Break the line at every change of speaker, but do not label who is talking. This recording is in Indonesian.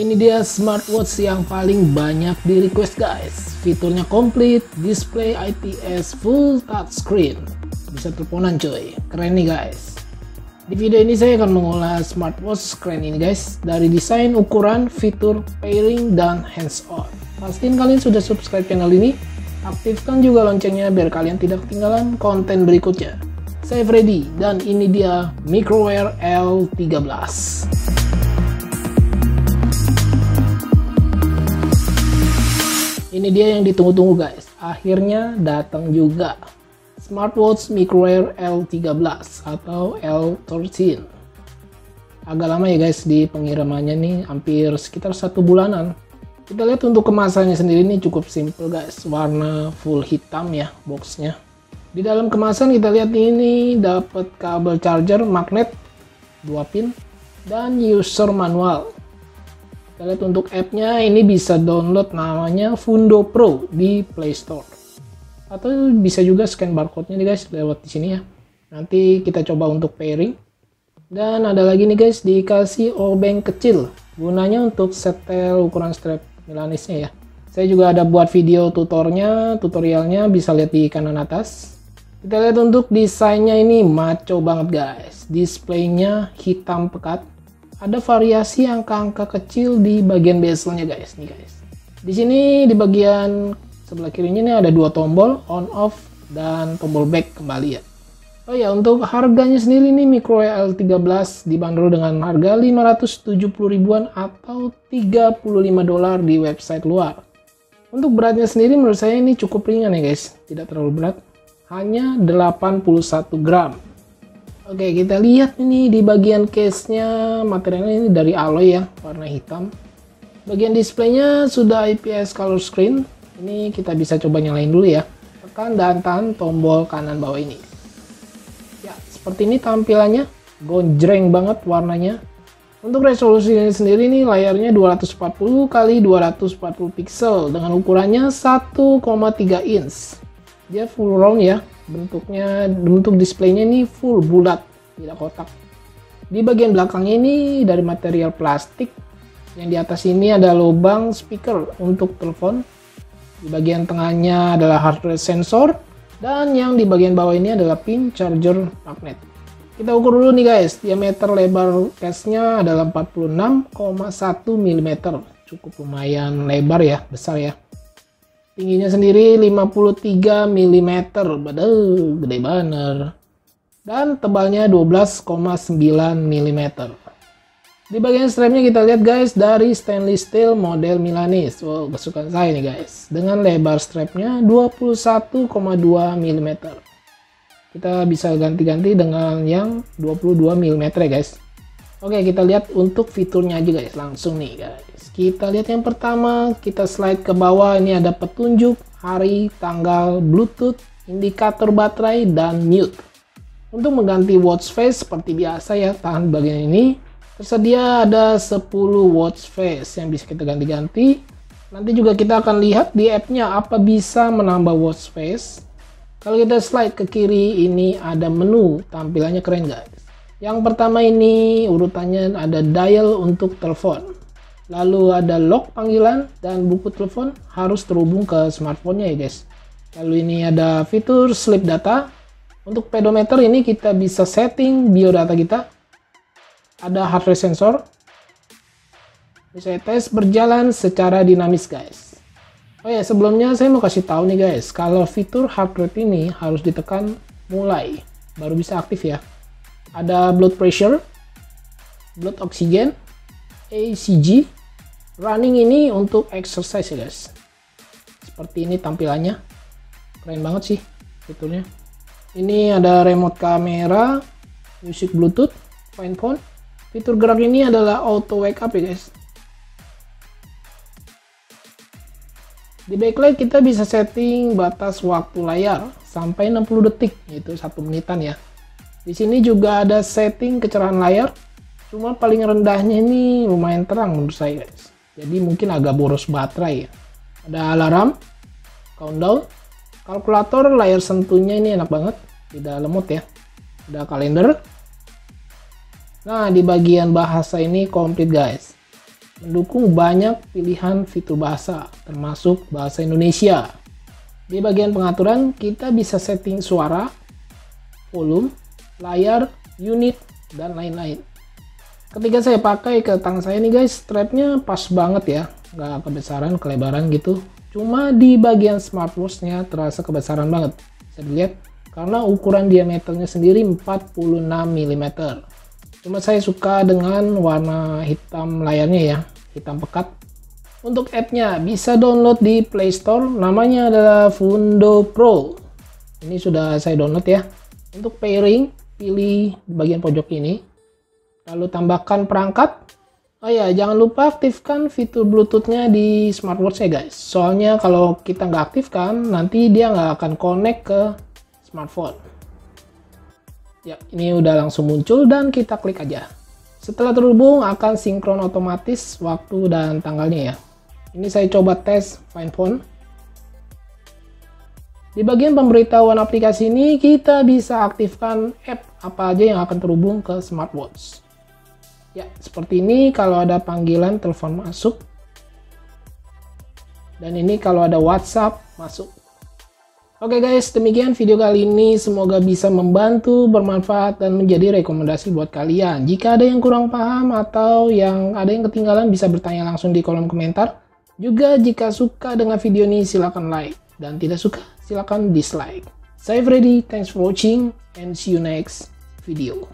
Ini dia smartwatch yang paling banyak di request guys. Fiturnya komplit, display IPS full touchscreen. Bisa teleponan coy, keren nih guys. Di video ini saya akan mengulas smartwatch keren ini guys. Dari desain, ukuran, fitur, pairing, dan hands on. Pastiin kalian sudah subscribe channel ini. Aktifkan juga loncengnya biar kalian tidak ketinggalan konten berikutnya. Saya Freddy dan ini dia Microwear L13. Ini dia yang ditunggu-tunggu guys, akhirnya datang juga. Smartwatch Microwear L13 atau L13. Agak lama ya guys di pengirimannya nih, hampir sekitar 1 bulanan. Kita lihat untuk kemasannya sendiri ini cukup simple guys, warna full hitam ya boxnya. Di dalam kemasan kita lihat ini dapat kabel charger magnet 2 pin dan user manual. Kita lihat untuk app-nya ini bisa download namanya Fundo Pro di Play Store. Atau bisa juga scan barcode-nya nih guys lewat di sini ya. Nanti kita coba untuk pairing. Dan ada lagi nih guys dikasih obeng kecil. Gunanya untuk setel ukuran strap Milanisnya ya. Saya juga ada buat video tutorialnya bisa lihat di kanan atas. Kita lihat untuk desainnya ini maco banget guys. Displaynya hitam pekat. Ada variasi angka-angka kecil di bagian bezelnya guys, nih guys. Di sini di bagian sebelah kirinya ini ada 2 tombol on off dan tombol back kembali ya. Oh ya, untuk harganya sendiri nih Microwear L13 dibanderol dengan harga 570 ribuan atau 35 dolar di website luar. Untuk beratnya sendiri menurut saya ini cukup ringan ya guys, tidak terlalu berat, hanya 81 gram. Oke, kita lihat ini di bagian case-nya, materialnya ini dari alloy ya, warna hitam. Bagian displaynya sudah IPS color screen. Ini kita bisa coba nyalain dulu ya. Tekan dan tahan tombol kanan bawah ini. Ya, seperti ini tampilannya. Gonjreng banget warnanya. Untuk resolusinya sendiri nih layarnya 240 x 240 pixel dengan ukurannya 1,3 inch. Dia full round ya. Bentuk displaynya ini full bulat, tidak kotak. Di bagian belakangnya ini dari material plastik. Yang di atas ini ada lubang speaker untuk telepon. Di bagian tengahnya adalah heart rate sensor. Dan yang di bagian bawah ini adalah pin charger magnet. Kita ukur dulu nih guys, diameter lebar case-nya adalah 46,1 mm. Cukup lumayan lebar ya, besar ya. Tingginya sendiri 53 mm, badal, gede banget. Dan tebalnya 12,9 mm. Di bagian strapnya kita lihat guys dari stainless steel model Milanese. Wow, kesukaan saya nih guys. Dengan lebar strapnya 21,2 mm. Kita bisa ganti-ganti dengan yang 22 mm ya guys. Oke, kita lihat untuk fiturnya aja guys, langsung nih guys. Kita lihat yang pertama, kita slide ke bawah, ini ada petunjuk, hari, tanggal, Bluetooth, indikator baterai, dan mute. Untuk mengganti watch face seperti biasa ya, tahan bagian ini. Tersedia ada 10 watch face yang bisa kita ganti-ganti. Nanti juga kita akan lihat di app-nya apa bisa menambah watch face. Kalau kita slide ke kiri, ini ada menu, tampilannya keren guys. Yang pertama ini urutannya ada dial untuk telepon. Lalu ada lock panggilan dan buku telepon harus terhubung ke smartphone-nya ya guys. Lalu ini ada fitur sleep data. Untuk pedometer ini kita bisa setting biodata kita. Ada heart rate sensor. Bisa tes berjalan secara dinamis guys. Oh ya, sebelumnya saya mau kasih tahu nih guys, kalau fitur heart rate ini harus ditekan mulai baru bisa aktif ya. Ada blood pressure, blood oxygen, ECG, running ini untuk exercise ya guys. Seperti ini tampilannya, keren banget sih fiturnya. Ini ada remote kamera, music bluetooth, find phone. Fitur gerak ini adalah auto wake up ya guys. Di backlight kita bisa setting batas waktu layar sampai 60 detik, yaitu 1 menitan ya. Di sini juga ada setting kecerahan layar. Cuma paling rendahnya ini lumayan terang menurut saya guys. Jadi mungkin agak boros baterai ya. Ada alarm, countdown, kalkulator, layar sentuhnya ini enak banget, tidak lemot ya. Ada kalender. Nah, di bagian bahasa ini komplit guys. mendukung banyak pilihan fitur bahasa, termasuk bahasa Indonesia. Di bagian pengaturan, kita bisa setting suara, volume, layar, unit, dan lain-lain. Ketika saya pakai ke tangan saya nih guys, strapnya pas banget ya, nggak kebesaran, kelebaran gitu. Cuma di bagian smartwatch-nya terasa kebesaran banget. Bisa dilihat, karena ukuran diameternya sendiri 46 mm. Cuma saya suka dengan warna hitam layarnya ya, hitam pekat. Untuk app-nya bisa download di Play Store, namanya adalah Fundo Pro. Ini sudah saya download ya. Untuk pairing, pilih di bagian pojok ini. Lalu tambahkan perangkat. Oh ya, jangan lupa aktifkan fitur Bluetooth-nya di smartwatch ya guys. Soalnya kalau kita nggak aktifkan, nanti dia nggak akan connect ke smartphone. Ya, ini udah langsung muncul dan kita klik aja. Setelah terhubung akan sinkron otomatis waktu dan tanggalnya ya. Ini saya coba tes Find Phone. Di bagian pemberitahuan aplikasi ini kita bisa aktifkan app apa aja yang akan terhubung ke smartwatch. Ya, seperti ini kalau ada panggilan telepon masuk. Dan ini kalau ada WhatsApp masuk. Oke guys, demikian video kali ini. Semoga bisa membantu, bermanfaat, dan menjadi rekomendasi buat kalian. Jika ada yang kurang paham atau yang ada yang ketinggalan, bisa bertanya langsung di kolom komentar. Juga jika suka dengan video ini, silakan like. Dan tidak suka, silakan dislike. Saya Freddy, thanks for watching, and see you next video.